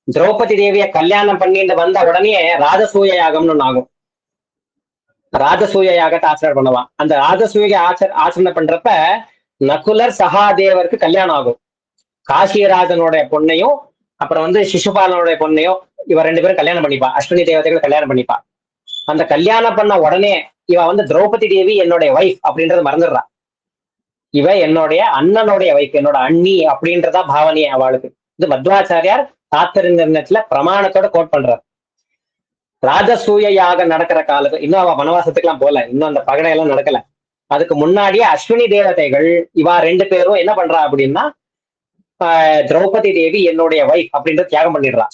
திரௌபதி தேவிய கல்யாணம் பண்ணிட்டு வந்த உடனே ராஜசூய யாகம்னு ஒண்ணு ஆகும். ராஜசூய யாகத்தை ஆச்சரணை பண்ணுவான். அந்த ராஜசூய ஆச்சரணை பண்றப்ப நகுலர் சகாதேவருக்கு கல்யாணம் ஆகும். காசிராஜனுடைய பொண்ணையும் அப்புறம் வந்து சிசுபாலனுடைய பொண்ணையும் இவ 2 பேரும் கல்யாணம் பண்ணிப்பா. அஸ்வினி தேவதைகள் கல்யாணம் பண்ணிப்பா. அந்த கல்யாணம் பண்ண உடனே இவ வந்து திரௌபதி தேவி என்னுடைய வைஃப் அப்படின்றத மறந்துடுறா. இவ என்னுடைய அண்ணனுடைய வைஃப், என்னோட அண்ணி அப்படின்றதா பாவனையே அவளுக்கு. இது மத்வாச்சாரியார் தாத்பரிய பிரமாணத்தோட கோட் பண்றார். ராஜசூய யாகம் நடக்கிற காலத்து இன்னும் அவ வனவாசத்துக்கு எல்லாம் போல, இன்னும் அந்த பகடையெல்லாம் நடக்கல. அதுக்கு முன்னாடியே அஸ்வினி தேவதைகள் இவா 2 பேரும் என்ன பண்றா அப்படின்னா திரௌபதி தேவி என்னுடைய வைஃப் அப்படின்ற தியாகம் பண்ணிடுறா.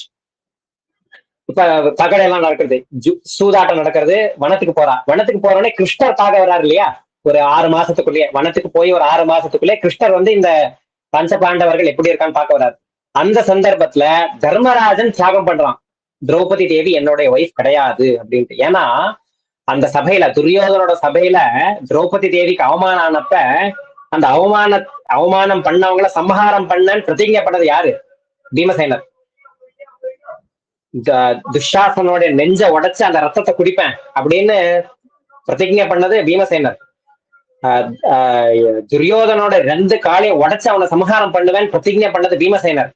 இப்ப பகடையெல்லாம் நடக்கிறது, சூதாட்டம் நடக்கிறது, வனத்துக்கு போறோடனே கிருஷ்ணர் பார்க்க வர்றாரு இல்லையா. ஒரு 6 மாசத்துக்குள்ளேயே வனத்துக்கு போய் ஒரு 6 மாசத்துக்குள்ளே கிருஷ்ணர் வந்து இந்த பஞ்ச பாண்டவர்கள் எப்படி இருக்கான்னு பார்க்க வர்றாரு. அந்த சந்தர்ப்பத்துல தர்மராஜன் தியாகம் பண்றான், திரௌபதி தேவி என்னுடைய வைஃப் கிடையாது அப்படின்ட்டு. ஏன்னா அந்த சபையில துரியோதனோட சபையில திரௌபதி தேவிக்கு அவமானம் ஆனப்ப அந்த அவமானம் பண்ணவங்கள சம்ஹாரம் பண்ணன்னு பிரதிஜை பண்ணது யாரு? பீமசேனர். துஷாசனோட நெஞ்ச உடைச்சு அந்த ரத்தத்தை குடிப்பேன் அப்படின்னு பிரதிஜை பண்ணது பீமசேனர். துரியோதனோட 2 காலையும் உடைச்சு அவனை சம்ஹாரம் பண்ணுவேன் பிரதிஜை பண்ணது பீமசேனர்.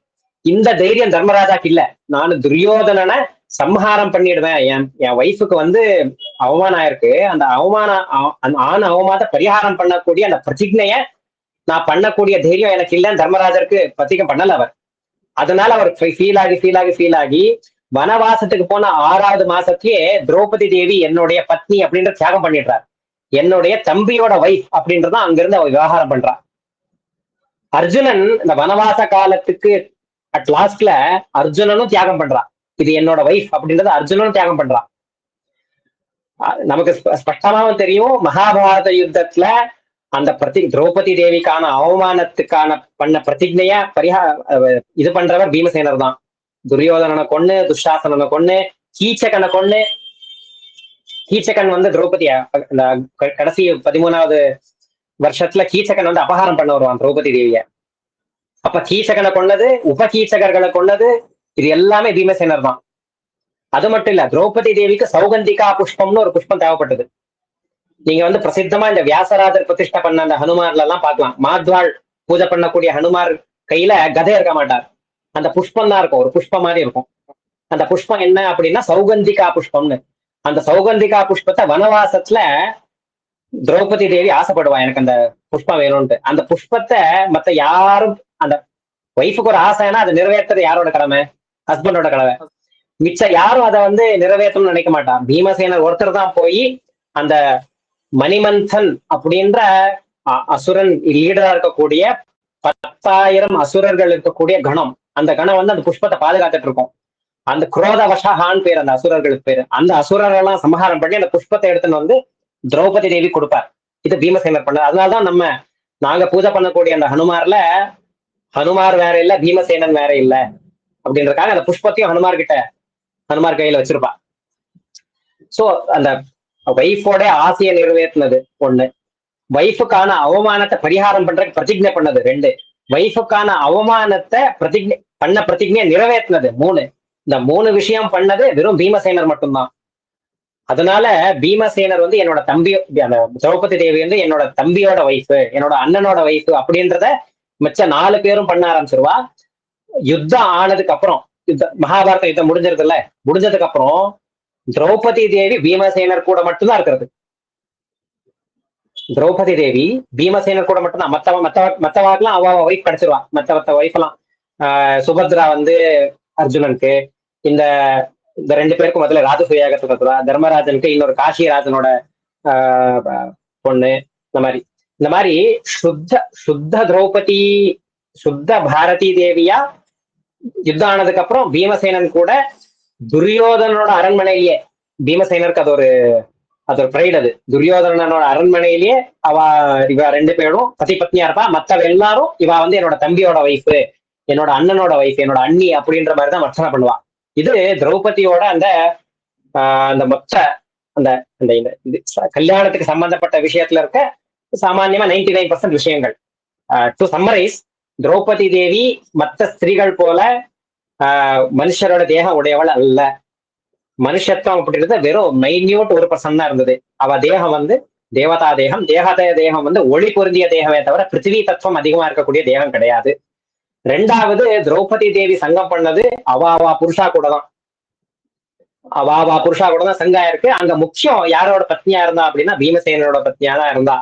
இந்த தைரியம் தர்மராஜாக்கு இல்ல. நான் துரியோதனனை சம்ஹாரம் பண்ணிடுவேன், என் வைஃபுக்கு வந்து அவமானம் ஆயிருக்கு, அந்த அவமானத்தை பரிகாரம் பண்ணக்கூடிய அந்த பிரதிஜைய நான் பண்ணக்கூடிய தைரியம் எனக்கு இல்லைன்னு தர்மராஜருக்கு பிரதிஜை பண்ணல அவர். அதனால அவர் ஃபீல் ஆகி வனவாசத்துக்கு போன 6வது மாசத்திலேயே திரௌபதி தேவி என்னுடைய பத்னி அப்படின்ற தியாகம் பண்ணிடுறார். என்னுடைய தம்பியோட வைஃப் அப்படின்றத அங்கிருந்து அவர் விவகாரம் பண்றா. அர்ஜுனன் இந்த வனவாச காலத்துக்கு அட் லாஸ்ட்ல அர்ஜுனனும் தியாகம் பண்றான், இது என்னோட வைஃப் அப்படின்றத அர்ஜுனனும் தியாகம் பண்றான். நமக்கு ஸ்பஷ்டமாவும் தெரியும், மகாபாரத யுத்தத்துல அந்த திரௌபதி தேவிக்கான அவமானத்துக்கான பண்ண பிரதிஜைய இது பண்றவர் பீமசேனர் தான். துரியோதனனை கொன்னு, துஷாசனனை கொன்னு, கீச்சகனை கொன்னு. கீச்சகன் வந்து திரௌபதிய இந்த கடைசி 13வது வருஷத்துல கீச்சகன் வந்து அபகாரம் பண்ண வருவான் திரௌபதி தேவிய. அப்ப கீச்சகனை கொன்னது, உபகீச்சகர்களை கொன்னது, இது எல்லாமே பீமசேனர் தான். அது மட்டும் இல்ல, திரௌபதி தேவிக்கு சௌகந்திகா புஷ்பம்னு ஒரு புஷ்பம் தேவைப்பட்டது. நீங்க வந்து பிரசித்தமா இந்த வியாசராஜர் பிரதிஷ்டை பண்ண அந்த ஹனுமார்ல எல்லாம் பார்க்கலாம். மாத்வாள் பூஜை பண்ணக்கூடிய ஹனுமார் கையில கதை இருக்க மாட்டார், அந்த புஷ்பம் தான் இருக்கும், ஒரு புஷ்பம் மாதிரி இருக்கும். அந்த புஷ்பம் என்ன அப்படின்னா சௌகந்திகா புஷ்பம்னு. அந்த சௌகந்திகா புஷ்பத்தை வனவாசத்துல திரௌபதி தேவி ஆசைப்படுவா, எனக்கு அந்த புஷ்பம் வேணும்ட்டு. அந்த புஷ்பத்தை மத்த யாரும், அந்த ஒய்ஃபுக்கு ஒரு ஆசைன்னா அதை நிறைவேற்றது யாரோட கடமை? ஹஸ்பண்டோட கடமை. மிச்ச யாரும் அதை வந்து நிறைவேற்றணும்னு நினைக்க மாட்டான். பீமசேனர் ஒருத்தர் தான் போய் அந்த மணிமந்தன் அப்படின்ற அசுரன் லீடரா இருக்கக்கூடிய 10,000 அசுரர்கள் இருக்கக்கூடிய கணம், அந்த கணம் வந்து அந்த புஷ்பத்தை பாதுகாத்துட்டு இருக்கும். அந்த குரோத வஷஹான் பேர் அந்த அசுரர்களுக்கு பேரு. அந்த அசுரர்களெல்லாம் சமஹாரம் பண்ணி அந்த புஷ்பத்தை எடுத்துன்னு வந்து திரௌபதி தேவி கொடுப்பார். இது பீமசேனர் பண்ணார். அதனாலதான் நாங்க பூஜை பண்ணக்கூடிய அந்த ஹனுமார் வேற இல்ல, பீமசேனன் வேற இல்ல அப்படின்றக்காக அந்த புஷ்பத்தையும் ஹனுமார் கையில வச்சிருப்பா. சோ அந்த வைஃபோட ஆசையை நிறைவேற்றினது ஒண்ணு. வைஃபுக்கான அவமானத்தை பரிகாரம் பண்றதுக்கு பிரதிஜை பண்ணது 2, வைஃபுக்கான அவமானத்தை பிரதிஜையை நிறைவேற்றினது 3. இந்த 3 விஷயம் பண்ணது வெறும் பீமசேனர் மட்டும்தான். அதனால பீமசேனர் வந்து என்னோட தம்பி, அந்த திரௌபதி தேவி வந்து என்னோட தம்பியோட வைஃப், என்னோட அண்ணனோட வைஃப் அப்படின்றத மிச்ச 4 பேரும் பண்ண ஆரம்பிச்சிருவா. யுத்தம் ஆனதுக்கு அப்புறம், மகாபாரத யுத்தம் முடிஞ்சதுக்கு அப்புறம் திரௌபதி தேவி பீமசேனர் கூட மட்டும்தான் இருக்கிறது. திரௌபதி தேவி பீமசேனர் கூட மட்டும்தான். மத்தவாக்கெல்லாம் அவ வைஃப் கிடைச்சிருவா. மத்த வைஃப் எல்லாம் சுபத்ரா வந்து அர்ஜுனனுக்கு, இந்த 2 பேருக்கும் முதல்ல ராஜசூயாகத்துக்கு கத்துவா, தர்மராஜனுக்கு இன்னொரு காசிராஜனோட பொண்ணு. இந்த மாதிரி சுத்த திரௌபதி, சுத்த பாரதி தேவியா யுத்தம் ஆனதுக்கு அப்புறம் பீமசேனன் கூட துரியோதனோட அரண்மனையிலேயே, பீமசேனருக்கு அது ஒரு பிரைட். அது துரியோதனனோட அரண்மனையிலேயே இவ 2 பேரும் பத்தி பத்னியா இருப்பா. மத்தவ எல்லாரும் இவ வந்து என்னோட தம்பியோட வைஃப், என்னோட அண்ணனோட வைஃப், என்னோட அண்ணி அப்படின்ற மாதிரிதான் வர்ச்சனை பண்ணுவா. இது திரௌபதியோட அந்த மொத்த அந்த கல்யாணத்துக்கு சம்பந்தப்பட்ட விஷயத்துல இருக்க சாமான்யமா 99% விஷயங்கள். டு சம்மரைஸ், திரௌபதி தேவி மற்ற ஸ்திரீகள் போல மனுஷரோட தேகம் உடையவள் அல்ல. மனுஷத்துவம் அப்படின்றது வெறும் மைன்யூட் 1% தான் இருந்தது. அவ தேகம் வந்து தேவதா தேகம். தேகம் வந்து ஒளி பொருந்திய தேகமே தவிர பிருத்திவி தத்துவம் அதிகமா இருக்கக்கூடிய தேகம் கிடையாது. 2வது, திரௌபதி தேவி சங்கம் பண்ணது அவா புருஷா கூட தான். அவா புருஷா கூட தான் சங்கம் இருக்கு. அங்க முக்கியம் யாரோட பத்னியா இருந்தா அப்படின்னா பீமசேனரோட பத்னியா தான் இருந்தா.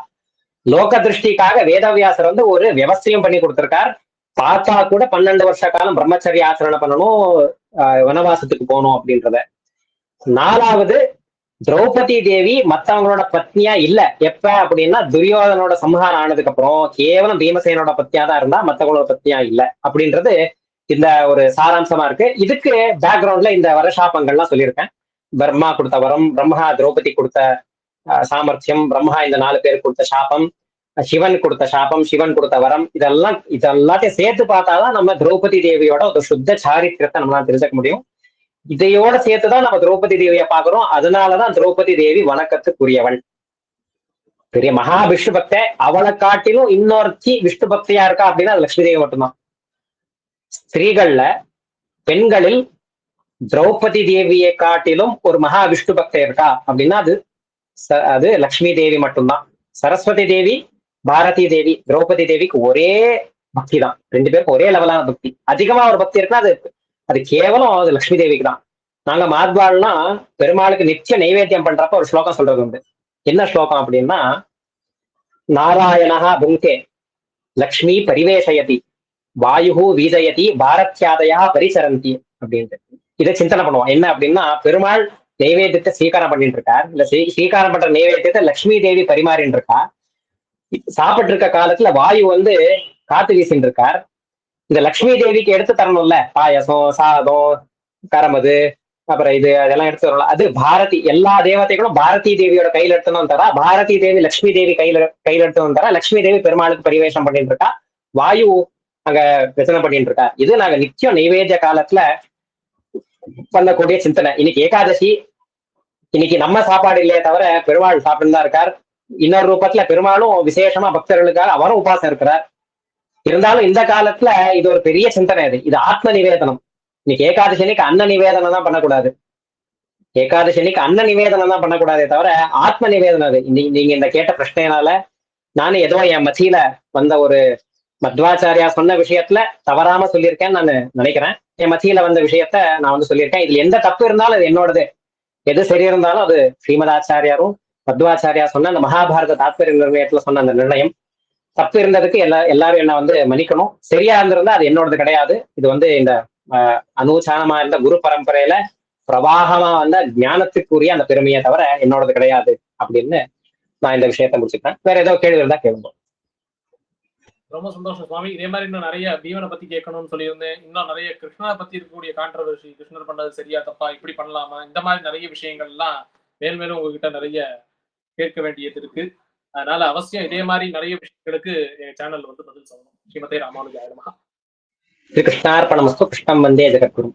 லோக திருஷ்டிக்காக வேதவியாசர் வந்து ஒரு விவசாயம் பண்ணி கொடுத்திருக்கார். பார்த்தா கூட 12 வருஷ காலம் பிரம்மச்சரிய ஆச்சரணை பண்ணணும், வனவாசத்துக்கு போகணும் அப்படின்றத. 4வது, திரௌபதி தேவி மத்தவங்களோட பத்னியா இல்ல. எப்ப அப்படின்னா துரியோதனோட சம்ஹாரம் ஆனதுக்கு அப்புறம் கேவலம் பீமசேனோட பத்னியா தான் இருந்தா, மத்தவங்களோட பத்னியா இல்ல அப்படின்றது இந்த ஒரு சாராம்சமா இருக்கு. இதுக்கு பேக்ரவுண்ட்ல இந்த வரஷாபங்கள்லாம் சொல்லியிருக்கேன். பிரம்மா கொடுத்த வரம், பிரம்மா திரௌபதி கொடுத்த சாமர்த்தியம், பிரம்மா இந்த 4 பேருக்கு கொடுத்த சாபம், சிவன் கொடுத்த சாபம், சிவன் கொடுத்த வரம், இதெல்லாத்தையும் சேர்த்து பார்த்தாதான் நம்ம திரௌபதி தேவியோட ஒரு சுத்த சாரித்திரத்தை நம்மளால தெரிஞ்சுக்க முடியும். இதையோட சேர்த்துதான் நம்ம திரௌபதி தேவியை பாக்குறோம். அதனாலதான் திரௌபதி தேவி வணக்கத்துக்குரியவள், பெரிய மகா விஷ்ணு பக்த. அவளை காட்டிலும் இன்னொருத்தி விஷ்ணு பக்தியா இருக்கா அப்படின்னா அது லட்சுமி தேவி மட்டும்தான். ஸ்திரீகள்ல, பெண்களில் திரௌபதி தேவியை காட்டிலும் ஒரு மகா விஷ்ணு பக்த இருக்கா அப்படின்னா அது லக்ஷ்மி தேவி மட்டும்தான். சரஸ்வதி தேவி, பாரதி தேவி, திரௌபதி தேவிக்கு ஒரே பக்தி தான். 2 பேருக்கு ஒரே லெவலான பக்தி. அதிகமா ஒரு பக்தி இருக்குன்னா அது கேவலம் அது லட்சுமி தேவிக்கு தான். நாங்க மாத்வாள்னா பெருமாளுக்கு நித்திய நைவேத்தியம் பண்றப்ப ஒரு ஸ்லோகம் சொல்றது உண்டு. என்ன ஸ்லோகம் அப்படின்னா, நாராயணா புங்கே லக்ஷ்மி பரிவேஷயதி வாயு வீஜயதி பாரத்யாதயா பரிசரந்தி அப்படின்ட்டு இதை சிந்தனை பண்ணுவோம். என்ன அப்படின்னா, பெருமாள் நைவேத்தியத்தை ஸ்வீகாரம் பண்ணிட்டு இருக்கார். இல்ல ஸ்வீகாரம் பண்ற நைவேத்தியத்தை லட்சுமி தேவி பரிமாறின்னு இருக்கா. சாப்பிட்டு இருக்க காலத்துல வாயு வந்து காத்து வீசின்னு இருக்கார். இந்த லட்சுமி தேவிக்கு எடுத்து தரணும்ல, பாயசம், சாதம், கரமது, அப்புறம் அதெல்லாம் எடுத்து வரலாம். அது பாரதி, எல்லா தேவதைகளும் பாரதி தேவியோட கையில எடுத்துன்னு தரா. பாரதி தேவி லட்சுமி தேவி கையில எடுத்து தரா. லட்சுமி தேவி பெருமாளுக்கு பரிவேஷம் பண்ணிட்டு இருக்கா. வாயு அங்க பிரச்சனை பண்ணிட்டு இருக்கா. இது நாங்க நித்தியம் நைவேத்திய காலத்துல பண்ணக்கூடிய சிந்தனை. இன்னைக்கு ஏகாதசி, இன்னைக்கு நம்ம சாப்பாடு இல்லையே தவிர பெருமாள் சாப்பிட்டு தான் இருக்கார். இன்னொரு ரூபத்துல பெருமாளும் விசேஷமா பக்தர்களுக்காக அவரும் உபாசம் இருக்கிறார். இருந்தாலும் இந்த காலத்துல இது ஒரு பெரிய சிந்தனை. இது ஆத்ம நிவேதனம். இன்னைக்கு ஏகாதசி அன்னைக்கு அன்ன நிவேதனம் தான் பண்ணக்கூடாது. ஏகாதசி அன்னைக்கு அன்ன நிவேதனம் தான் பண்ணக்கூடாதே தவிர ஆத்ம நிவேதனம். அது நீங்க இந்த கேட்ட பிரச்சனையினால நானும் ஏதோ என் மத்தியில வந்த ஒரு மத்வாச்சாரியா சொன்ன விஷயத்துல தவறாம சொல்லியிருக்கேன்னு நான் நினைக்கிறேன். என் மத்தியில வந்த விஷயத்த நான் வந்து சொல்லியிருக்கேன். இதுல எந்த தப்பு இருந்தாலும் அது என்னோடது. எது சரி இருந்தாலும் அது ஸ்ரீமதாச்சாரியாரும் மத்வாச்சாரியா சொன்ன அந்த மகாபாரத தாத்பரிய நிர்ணயத்துல சொன்ன அந்த நிர்ணயம். தப்பு இருந்ததுக்கு எல்லாரும் என்ன வந்து மன்னிக்கணும். சரியா இருந்திருந்தா அது என்னோடது கிடையாது. இது வந்து இந்த அனுச்சானமா இருந்த குரு பரம்பரையில பிரவாகமா வந்த ஞானத்துக்குரிய அந்த பெருமையை தவிர என்னோடது கிடையாது அப்படின்னு நான் இந்த விஷயத்த முடிச்சுக்கிறேன். வேற ஏதோ கேள்வி இருந்தா கேளுங்க.
ரொம்ப சந்தோஷம் சுவாமி. இதே மாதிரி இன்னும் நிறைய பீமனை பத்தி கேட்கணும்னு சொல்லியிருந்தேன். இன்னும் நிறைய கிருஷ்ணனை பத்தி இருக்கக்கூடிய கான்ட்ரவர்சி, கிருஷ்ணர் பண்ணது சரியா தப்பா, இப்படி பண்ணலாமா, இந்த மாதிரி நிறைய விஷயங்கள்லாம் மேலும் உங்ககிட்ட நிறைய கேட்க வேண்டியது இருக்கு. அதனால அவசியம் இதே மாதிரி நிறைய விஷயங்களுக்கு என் சேனல் வந்து பதில் சொல்லணும். ஸ்ரீமதே ராமானுஜாய நமஹ.
கிருஷ்ணார்ப்பணமஸ்து. கிருஷ்ணம் வந்தே ஜெகத்குரு.